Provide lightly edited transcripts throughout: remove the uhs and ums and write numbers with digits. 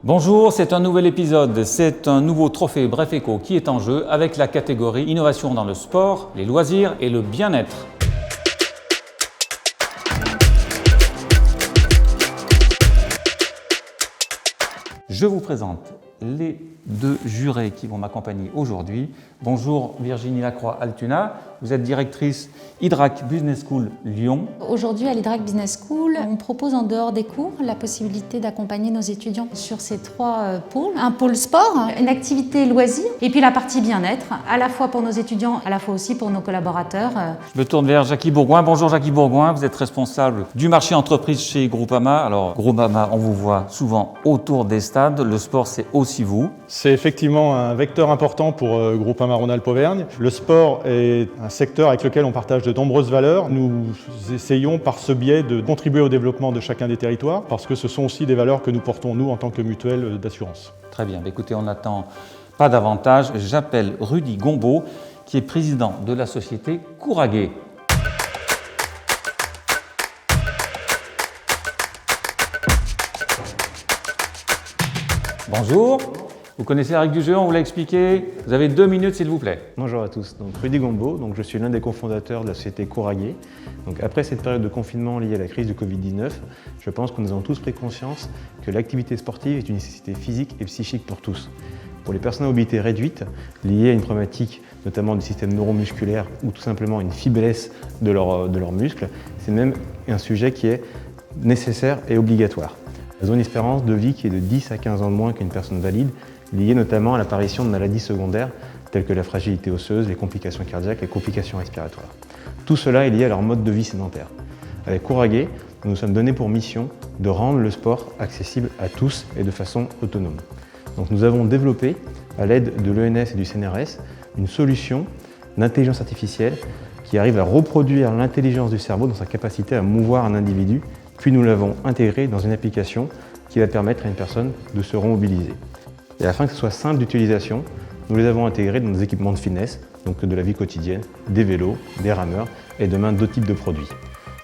Bonjour, c'est un nouvel épisode, c'est un nouveau trophée Bref Éco qui est en jeu avec la catégorie Innovation dans le sport, les loisirs et le bien-être. Je vous présente les deux jurés qui vont m'accompagner aujourd'hui. Bonjour Virginie Lacroix-Altuna, vous êtes directrice Hydrac Business School Lyon. Aujourd'hui à l'Hydrac Business School, on propose en dehors des cours la possibilité d'accompagner nos étudiants sur ces trois pôles. Un pôle sport, une activité loisir et puis la partie bien-être, à la fois pour nos étudiants, à la fois aussi pour nos collaborateurs. Je me tourne vers Jackie Bourgoin. Bonjour Jackie Bourgoin, vous êtes responsable du marché entreprise chez Groupama. Alors Groupama, on vous voit souvent autour des stades, le sport c'est aussi vous. C'est effectivement un vecteur important pour Groupama Rhône-Alpes-Auvergne. Le sport est un secteur avec lequel on partage de nombreuses valeurs. Nous essayons par ce biais de contribuer au développement de chacun des territoires parce que ce sont aussi des valeurs que nous portons nous en tant que mutuelle d'assurance. Très bien, écoutez, on n'attend pas davantage. J'appelle Rudy Gombeau qui est président de la société Couragay. Bonjour. Vous connaissez la règle du jeu, on vous l'a expliqué. Vous avez 2 minutes s'il vous plaît. Bonjour à tous, donc Rudy Gombeau, je suis l'un des cofondateurs de la société Couragay. Après cette période de confinement liée à la crise du Covid-19, je pense que nous avons tous pris conscience que l'activité sportive est une nécessité physique et psychique pour tous. Pour les personnes à mobilité réduite, liées à une problématique notamment du système neuromusculaire ou tout simplement une faiblesse de leurs muscles, c'est même un sujet qui est nécessaire et obligatoire. Elles ont une espérance de vie qui est de 10 à 15 ans de moins qu'une personne valide, liée notamment à l'apparition de maladies secondaires telles que la fragilité osseuse, les complications cardiaques, les complications respiratoires. Tout cela est lié à leur mode de vie sédentaire. Avec Couragay, nous nous sommes donnés pour mission de rendre le sport accessible à tous et de façon autonome. Donc nous avons développé, à l'aide de l'ENS et du CNRS, une solution d'intelligence artificielle qui arrive à reproduire l'intelligence du cerveau dans sa capacité à mouvoir un individu, puis nous l'avons intégré dans une application qui va permettre à une personne de se remobiliser. Et afin que ce soit simple d'utilisation, nous les avons intégrés dans des équipements de fitness, donc de la vie quotidienne, des vélos, des rameurs et demain d'autres types de produits.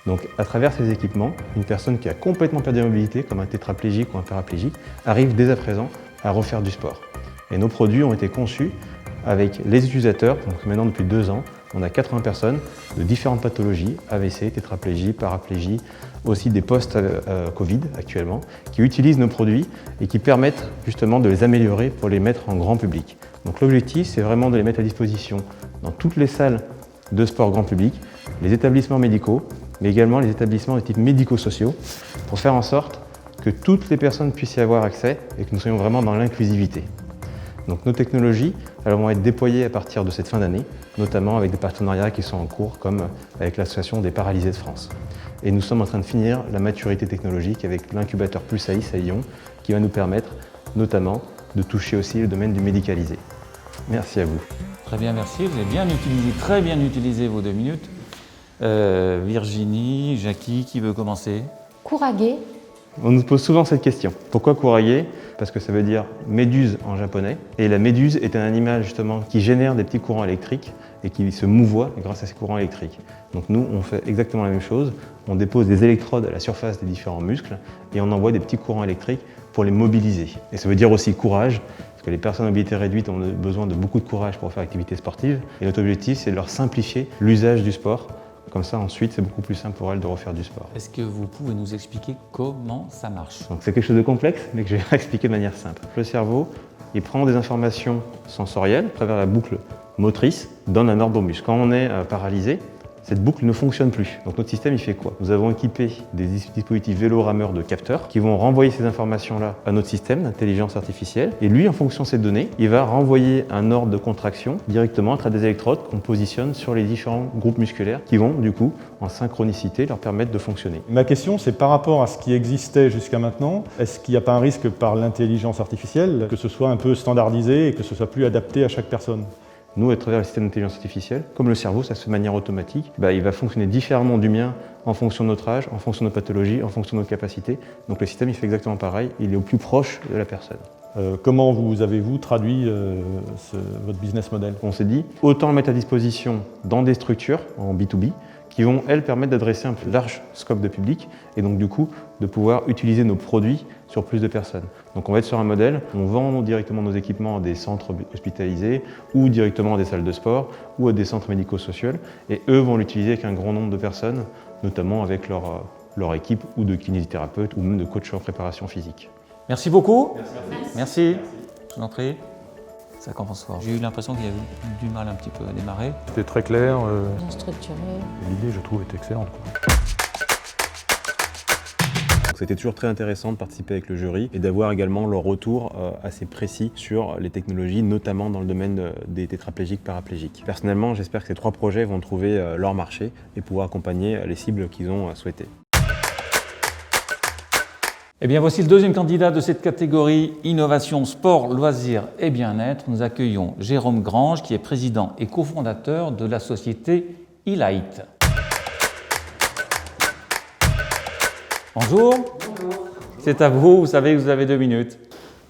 Donc à travers ces équipements, une personne qui a complètement perdu la mobilité, comme un tétraplégique ou un paraplégique, arrive dès à présent à refaire du sport. Et nos produits ont été conçus avec les utilisateurs, donc maintenant depuis 2 ans, on a 80 personnes de différentes pathologies, AVC, tétraplégie, paraplégie, aussi des post-Covid actuellement, qui utilisent nos produits et qui permettent justement de les améliorer pour les mettre en grand public. Donc l'objectif, c'est vraiment de les mettre à disposition dans toutes les salles de sport grand public, les établissements médicaux, mais également les établissements de type médico-sociaux, pour faire en sorte que toutes les personnes puissent y avoir accès et que nous soyons vraiment dans l'inclusivité. Donc nos technologies, elles vont être déployées à partir de cette fin d'année, notamment avec des partenariats qui sont en cours, comme avec l'Association des paralysés de France. Et nous sommes en train de finir la maturité technologique avec l'incubateur Plus AIS à Lyon, qui va nous permettre notamment de toucher aussi le domaine du médicalisé. Merci à vous. Très bien, merci. Vous avez bien utilisé, très bien utilisé vos 2 minutes. Virginie, Jackie, qui veut commencer? Couragay. On nous pose souvent cette question. Pourquoi Couragay? Parce que ça veut dire méduse en japonais. Et la méduse est un animal justement qui génère des petits courants électriques et qui se mouvoie grâce à ces courants électriques. Donc nous, on fait exactement la même chose. On dépose des électrodes à la surface des différents muscles et on envoie des petits courants électriques pour les mobiliser. Et ça veut dire aussi courage, parce que les personnes à mobilité réduite ont besoin de beaucoup de courage pour faire activité sportive. Et notre objectif, c'est de leur simplifier l'usage du sport. Comme ça, ensuite, c'est beaucoup plus simple pour elles de refaire du sport. Est-ce que vous pouvez nous expliquer comment ça marche? Donc c'est quelque chose de complexe, mais que je vais expliquer de manière simple. Le cerveau, il prend des informations sensorielles à travers la boucle motrice, donne un ordre au muscle. Quand on est paralysé, cette boucle ne fonctionne plus. Donc notre système, il fait quoi? Nous avons équipé des dispositifs vélo-rameurs de capteurs qui vont renvoyer ces informations-là à notre système d'intelligence artificielle. Et lui, en fonction de ces données, il va renvoyer un ordre de contraction directement à travers des électrodes qu'on positionne sur les différents groupes musculaires qui vont, du coup, en synchronicité, leur permettre de fonctionner. Ma question, c'est par rapport à ce qui existait jusqu'à maintenant, est-ce qu'il n'y a pas un risque par l'intelligence artificielle que ce soit un peu standardisé et que ce soit plus adapté à chaque personne? Nous, à travers le système d'intelligence artificielle, comme le cerveau, ça se fait de manière automatique, il va fonctionner différemment du mien en fonction de notre âge, en fonction de nos pathologies, en fonction de nos capacités. Donc le système, il fait exactement pareil, il est au plus proche de la personne. Comment avez-vous traduit votre business model? On s'est dit, autant le mettre à disposition dans des structures, en B2B, qui vont, elles, permettre d'adresser un plus large scope de public et donc du coup de pouvoir utiliser nos produits sur plus de personnes. Donc on va être sur un modèle, on vend directement nos équipements à des centres hospitalisés ou directement à des salles de sport ou à des centres médico-sociaux et eux vont l'utiliser avec un grand nombre de personnes, notamment avec leur équipe ou de kinésithérapeutes ou même de coachs en préparation physique. Merci beaucoup. Merci. Je vous en prie. Ça commence fort. J'ai eu l'impression qu'il y avait du mal un petit peu à démarrer. C'était très clair. Bien structuré. L'idée, je trouve, est excellente. C'était toujours très intéressant de participer avec le jury et d'avoir également leur retour assez précis sur les technologies, notamment dans le domaine des tétraplégiques paraplégiques. Personnellement, j'espère que ces 3 projets vont trouver leur marché et pouvoir accompagner les cibles qu'ils ont souhaitées. Eh bien, voici le deuxième candidat de cette catégorie Innovation, Sport, Loisirs et Bien-être. Nous accueillons Jérôme Grange, qui est président et cofondateur de la société eLight. Bonjour. Bonjour. C'est à vous, vous savez que vous avez 2 minutes.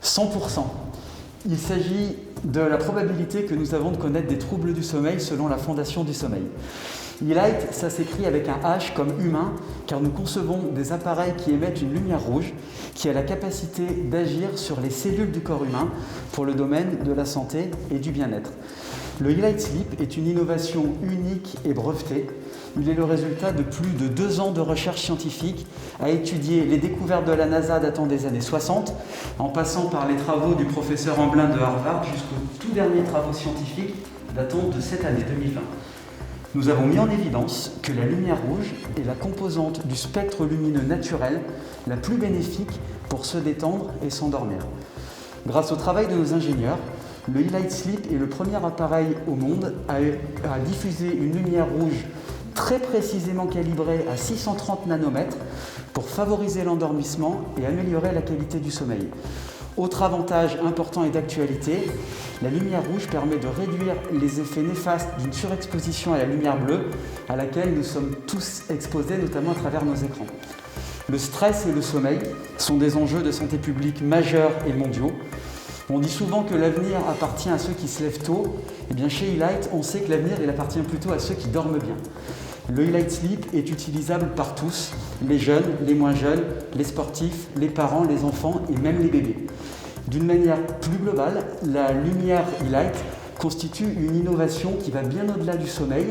100%. Il s'agit de la probabilité que nous avons de connaître des troubles du sommeil selon la Fondation du sommeil. eLight, ça s'écrit avec un H comme humain, car nous concevons des appareils qui émettent une lumière rouge qui a la capacité d'agir sur les cellules du corps humain pour le domaine de la santé et du bien-être. Le eLight Sleep est une innovation unique et brevetée. Il est le résultat de plus de 2 ans de recherche scientifique à étudier les découvertes de la NASA datant des années 60, en passant par les travaux du professeur Amblin de Harvard jusqu'aux tout derniers travaux scientifiques datant de cette année 2020. Nous avons mis en évidence que la lumière rouge est la composante du spectre lumineux naturel la plus bénéfique pour se détendre et s'endormir. Grâce au travail de nos ingénieurs, le eLight Sleep est le premier appareil au monde à diffuser une lumière rouge très précisément calibrée à 630 nanomètres pour favoriser l'endormissement et améliorer la qualité du sommeil. Autre avantage important et d'actualité, la lumière rouge permet de réduire les effets néfastes d'une surexposition à la lumière bleue à laquelle nous sommes tous exposés, notamment à travers nos écrans. Le stress et le sommeil sont des enjeux de santé publique majeurs et mondiaux. On dit souvent que l'avenir appartient à ceux qui se lèvent tôt. Eh bien, chez eLight, on sait que l'avenir il appartient plutôt à ceux qui dorment bien. Le eLight Sleep est utilisable par tous, les jeunes, les moins jeunes, les sportifs, les parents, les enfants et même les bébés. D'une manière plus globale, la lumière eLight constitue une innovation qui va bien au-delà du sommeil,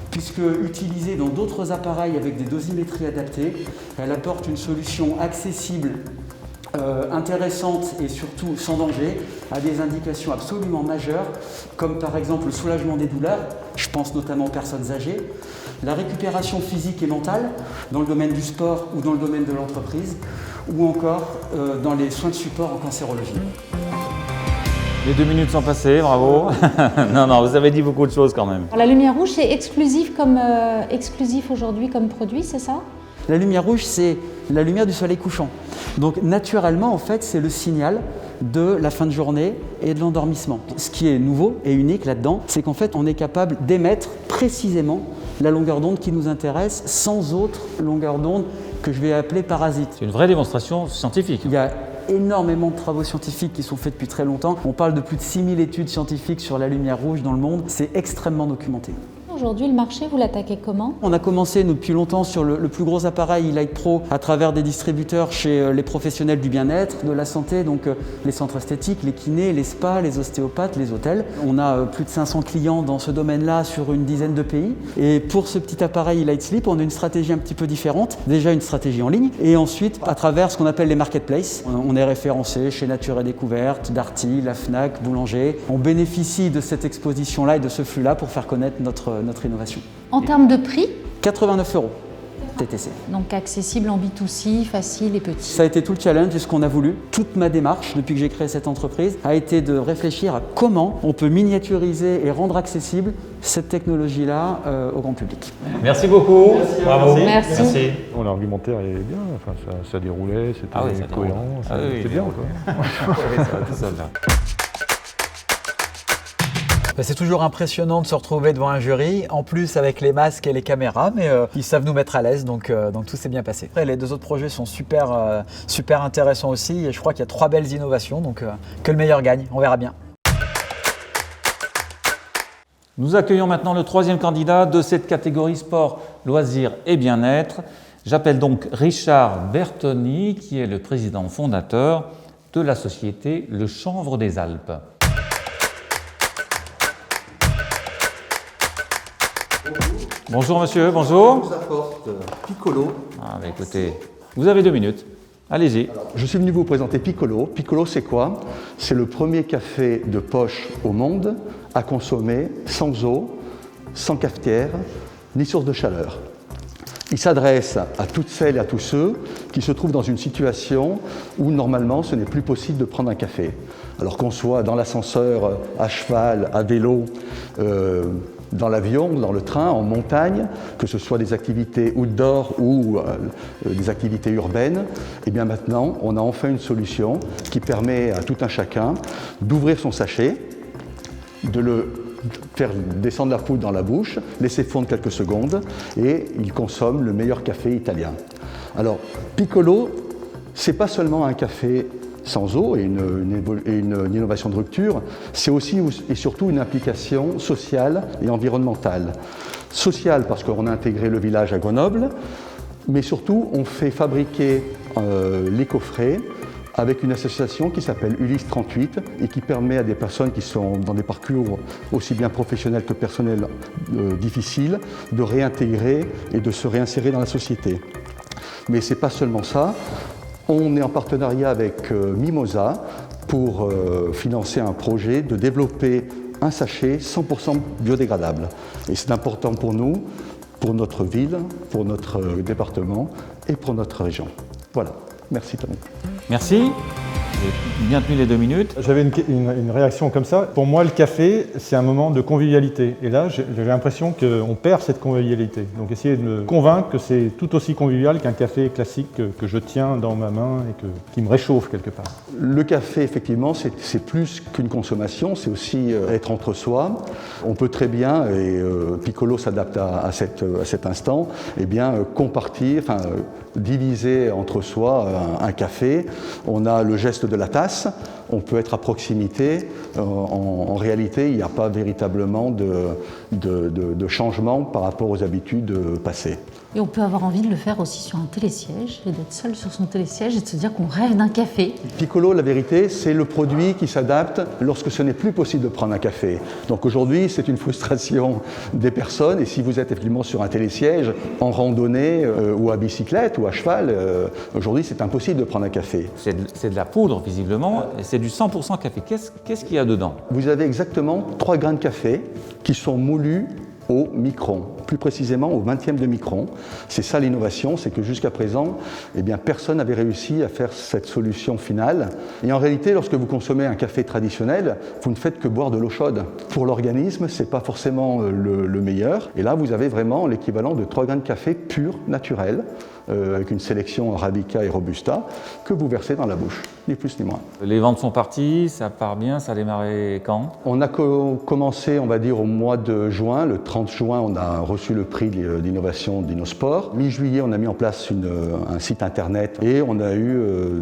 puisque utilisée dans d'autres appareils avec des dosimétries adaptées, elle apporte une solution accessible, intéressante et surtout sans danger à des indications absolument majeures, comme par exemple le soulagement des douleurs, je pense notamment aux personnes âgées, la récupération physique et mentale dans le domaine du sport ou dans le domaine de l'entreprise, ou encore dans les soins de support en cancérologie. Les 2 minutes sont passées, bravo. Non, vous avez dit beaucoup de choses quand même. La lumière rouge, c'est exclusif aujourd'hui comme produit, c'est ça? La lumière rouge, c'est la lumière du soleil couchant. Donc naturellement, en fait, c'est le signal de la fin de journée et de l'endormissement. Ce qui est nouveau et unique là-dedans, c'est qu'en fait, on est capable d'émettre précisément la longueur d'onde qui nous intéresse sans autre longueur d'onde que je vais appeler parasite. C'est une vraie démonstration scientifique. Il y a énormément de travaux scientifiques qui sont faits depuis très longtemps. On parle de plus de 6000 études scientifiques sur la lumière rouge dans le monde. C'est extrêmement documenté. Aujourd'hui, le marché, vous l'attaquez comment? On a commencé depuis longtemps sur le plus gros appareil eLight Pro à travers des distributeurs chez les professionnels du bien-être, de la santé, donc les centres esthétiques, les kinés, les spas, les ostéopathes, les hôtels. On a plus de 500 clients dans ce domaine-là sur une dizaine de pays. Et pour ce petit appareil eLight Sleep, on a une stratégie un petit peu différente. Déjà une stratégie en ligne et ensuite à travers ce qu'on appelle les marketplaces. On est référencé chez Nature et Découverte, Darty, la Fnac, Boulanger. On bénéficie de cette exposition-là et de ce flux-là pour faire connaître notre innovation. En termes de prix, 89 € TTC. donc accessible en B2C, facile et petit. Ça a été tout le challenge et ce qu'on a voulu. Toute ma démarche depuis que j'ai créé cette entreprise a été de réfléchir à comment on peut miniaturiser et rendre accessible cette technologie-là au grand public. Merci beaucoup. Bravo. Merci. Bon, l'argumentaire est bien, enfin, ça déroulait, c'était cohérent, c'était bien. Quoi. Ça va tout seul là. C'est toujours impressionnant de se retrouver devant un jury, en plus avec les masques et les caméras, mais ils savent nous mettre à l'aise, donc tout s'est bien passé. Après, les 2 autres projets sont super intéressants aussi, et je crois qu'il y a 3 belles innovations, donc que le meilleur gagne, on verra bien. Nous accueillons maintenant le 3e candidat de cette catégorie sport, loisirs et bien-être. J'appelle donc Richard Bertoni, qui est le président fondateur de la société Le Chanvre des Alpes. Bonjour monsieur, bonjour. Je vous apporte Piccolo. Ah, bah écoutez, vous avez 2 minutes. Allez-y. Je suis venu vous présenter Piccolo. Piccolo, c'est quoi? C'est le premier café de poche au monde à consommer sans eau, sans cafetière, ni source de chaleur. Il s'adresse à toutes celles et à tous ceux qui se trouvent dans une situation où normalement ce n'est plus possible de prendre un café. Alors qu'on soit dans l'ascenseur, à cheval, à vélo, dans l'avion, dans le train, en montagne, que ce soit des activités outdoor ou des activités urbaines, et bien maintenant on a enfin une solution qui permet à tout un chacun d'ouvrir son sachet, de le faire descendre la poudre dans la bouche, laisser fondre quelques secondes et il consomme le meilleur café italien. Alors Piccolo, c'est pas seulement un café sans eau et une innovation de rupture, c'est aussi et surtout une implication sociale et environnementale. Sociale parce qu'on a intégré le village à Grenoble, mais surtout on fait fabriquer les coffrets avec une association qui s'appelle Ulysse 38 et qui permet à des personnes qui sont dans des parcours aussi bien professionnels que personnels difficiles de réintégrer et de se réinsérer dans la société. Mais ce n'est pas seulement ça. On est en partenariat avec Mimosa pour financer un projet de développer un sachet 100% biodégradable. Et c'est important pour nous, pour notre ville, pour notre département et pour notre région. Voilà. Merci Tony. Merci. J'ai bien tenu les 2 minutes. J'avais une réaction comme ça. Pour moi, le café, c'est un moment de convivialité. Et là, j'ai l'impression qu'on perd cette convivialité. Donc, essayez de me convaincre que c'est tout aussi convivial qu'un café classique que je tiens dans ma main et qui me réchauffe quelque part. Le café, effectivement, c'est plus qu'une consommation, c'est aussi être entre soi. On peut très bien, et Piccolo s'adapte à cet instant, eh bien, compartir, diviser entre soi un café. On a le geste de la tasse, on peut être à proximité. En réalité, il n'y a pas véritablement de changement par rapport aux habitudes passées. Et on peut avoir envie de le faire aussi sur un télésiège, et d'être seul sur son télésiège et de se dire qu'on rêve d'un café. Piccolo, la vérité, c'est le produit qui s'adapte lorsque ce n'est plus possible de prendre un café. Donc aujourd'hui, c'est une frustration des personnes. Et si vous êtes effectivement sur un télésiège, en randonnée ou à bicyclette ou à cheval, aujourd'hui, c'est impossible de prendre un café. C'est de la poudre, visiblement, et c'est du 100% café. Qu'est-ce qu'il y a dedans? Vous avez exactement 3 grains de café qui sont moulus au micron, plus précisément au 20e de micron. C'est ça l'innovation, c'est que jusqu'à présent, eh bien, personne n'avait réussi à faire cette solution finale. Et en réalité, lorsque vous consommez un café traditionnel, vous ne faites que boire de l'eau chaude. Pour l'organisme, ce n'est pas forcément le meilleur. Et là, vous avez vraiment l'équivalent de 3 grains de café pur, naturel, avec une sélection Arabica et Robusta, que vous versez dans la bouche, ni plus ni moins. Les ventes sont parties, ça part bien, ça a démarré quand? On a commencé, on va dire, au mois de juin. Le 30 juin, on a reçu le prix d'innovation d'Innosport. Mi-juillet, on a mis en place un site internet et on a eu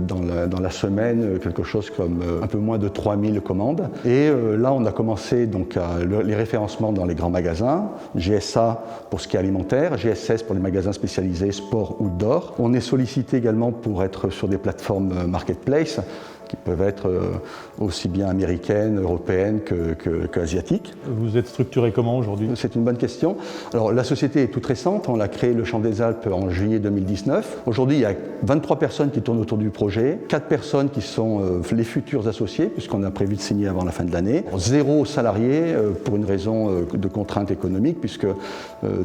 dans la semaine quelque chose comme un peu moins de 3000 commandes. Et là, on a commencé donc les référencements dans les grands magasins, GSA pour ce qui est alimentaire, GSS pour les magasins spécialisés sport ou outdoor. On est sollicité également pour être sur des plateformes marketplace qui peuvent être aussi bien américaines, européennes qu'asiatiques. Vous êtes structuré comment aujourd'hui? C'est une bonne question. Alors la société est toute récente, on a créé le Chanvre des Alpes en juillet 2019. Aujourd'hui, il y a 23 personnes qui tournent autour du projet, 4 personnes qui sont les futurs associés, puisqu'on a prévu de signer avant la fin de l'année. 0 salariés pour une raison de contrainte économique, puisque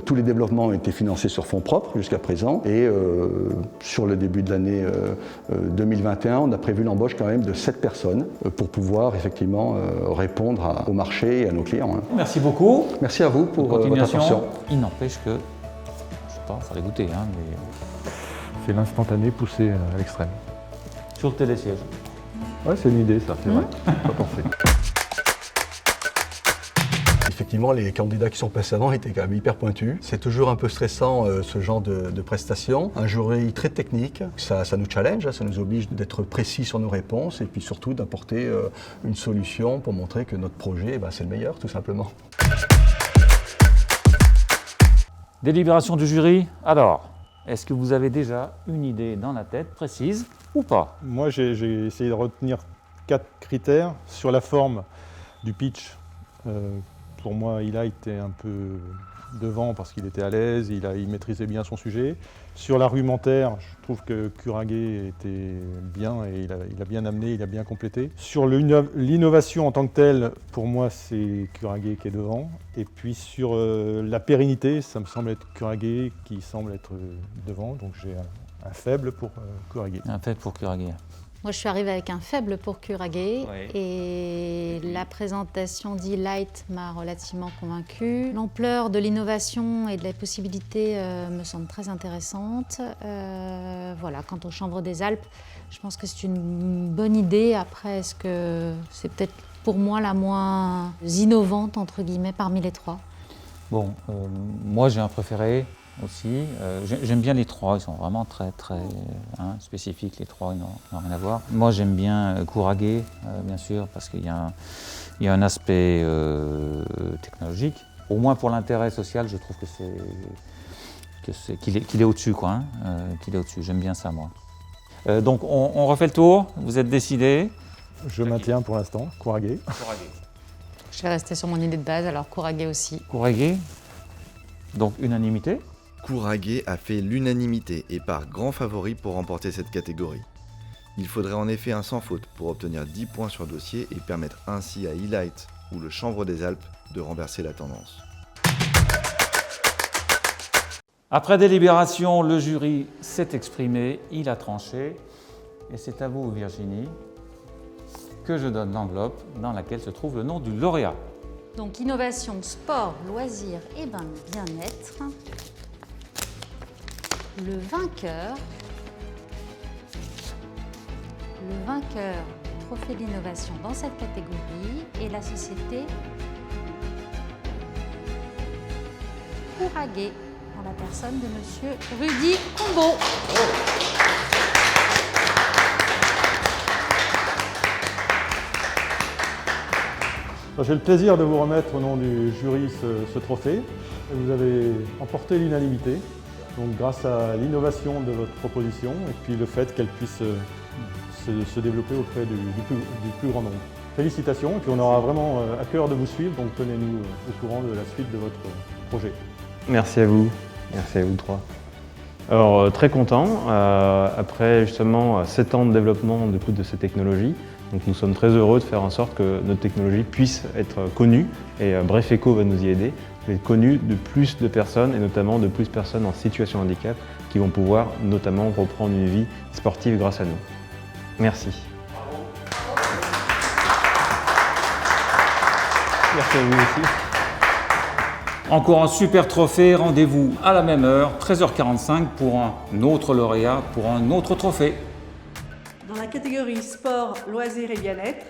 tous les développements ont été financés sur fonds propres jusqu'à présent. Et sur le début de l'année 2021, on a prévu l'embauche quand même de 7 personnes pour pouvoir effectivement répondre au marché et à nos clients. Merci beaucoup. Merci à vous pour votre attention. Il n'empêche que, je sais pas, il fallait goûter, mais... C'est l'instantané poussé à l'extrême. Sur le télésiège. Ouais, c'est une idée, ça, c'est vrai. Pas pensé. Effectivement, les candidats qui sont passés avant étaient quand même hyper pointus. C'est toujours un peu stressant ce genre de prestations. Un jury très technique, ça nous challenge, ça nous oblige d'être précis sur nos réponses et puis surtout d'apporter une solution pour montrer que notre projet, c'est le meilleur tout simplement. Délibération du jury. Alors, Est-ce que vous avez déjà une idée dans la tête précise ou pas? Moi, j'ai essayé de retenir 4 critères. Sur la forme du pitch, pour moi, Elight est un peu devant parce qu'il était à l'aise, il maîtrisait bien son sujet. Sur l'argumentaire, je trouve que Kurage était bien et il a bien amené, il a bien complété. Sur l'innovation en tant que telle, pour moi, c'est Kurage qui est devant. Et puis sur la pérennité, ça me semble être Kurage qui semble être devant. Donc j'ai un faible pour Kurage. Un fait pour Kurage. Moi, je suis arrivée avec un faible pour Kurage et la présentation d'Elight m'a relativement convaincue. L'ampleur de l'innovation et de la possibilité me semble très intéressante. Voilà, quant aux chambres des Alpes, je pense que c'est une bonne idée. Après, est-ce que c'est peut-être pour moi la moins innovante, entre guillemets, parmi les trois? Bon, moi j'ai un préféré aussi. J'aime bien les trois, ils sont vraiment très spécifiques, les trois, ils n'ont rien à voir. Moi j'aime bien Kurage, bien sûr, parce qu'il y a un aspect technologique. Au moins pour l'intérêt social, je trouve qu'il est au-dessus, quoi. Qu'il est au-dessus, j'aime bien ça, moi. Donc on refait le tour, vous êtes décidés? Je maintiens pour l'instant Kurage. Je vais rester sur mon idée de base, alors Kurage aussi. Kurage, donc unanimité. Kurage a fait l'unanimité et part grand favori pour remporter cette catégorie. Il faudrait en effet un sans faute pour obtenir 10 points sur dossier et permettre ainsi à Elight ou le Chanvre des Alpes de renverser la tendance. Après délibération, le jury s'est exprimé, il a tranché. Et c'est à vous, Virginie, que je donne l'enveloppe dans laquelle se trouve le nom du lauréat. Donc innovation, sport, loisirs et bien-être. Le vainqueur du trophée d'innovation dans cette catégorie est la société Kurage, en la personne de Monsieur Rudy Combo. J'ai le plaisir de vous remettre au nom du jury ce trophée. Vous avez emporté l'unanimité, donc grâce à l'innovation de votre proposition et puis le fait qu'elle puisse se développer auprès du plus grand nombre. Félicitations, et puis on aura vraiment à cœur de vous suivre, donc tenez-nous au courant de la suite de votre projet. Merci à vous trois. Alors très content, après justement 7 ans de développement de ces technologies, donc nous sommes très heureux de faire en sorte que notre technologie puisse être connue, et Bref Eco va nous y aider, mais connue de plus de personnes, et notamment de plus de personnes en situation de handicap qui vont pouvoir notamment reprendre une vie sportive grâce à nous. Merci. Merci à vous aussi. Encore un super trophée, rendez-vous à la même heure, 13h45 pour un autre lauréat, pour un autre trophée. Dans la catégorie sport, loisirs et bien-être,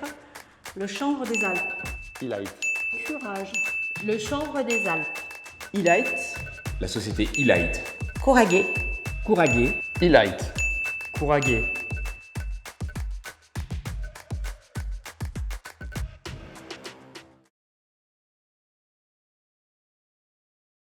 le Chanvre des Alpes. Elight. Courage. Le Chanvre des Alpes. Elight. La société Elight. Kurage. Kurage. Elight. Kurage.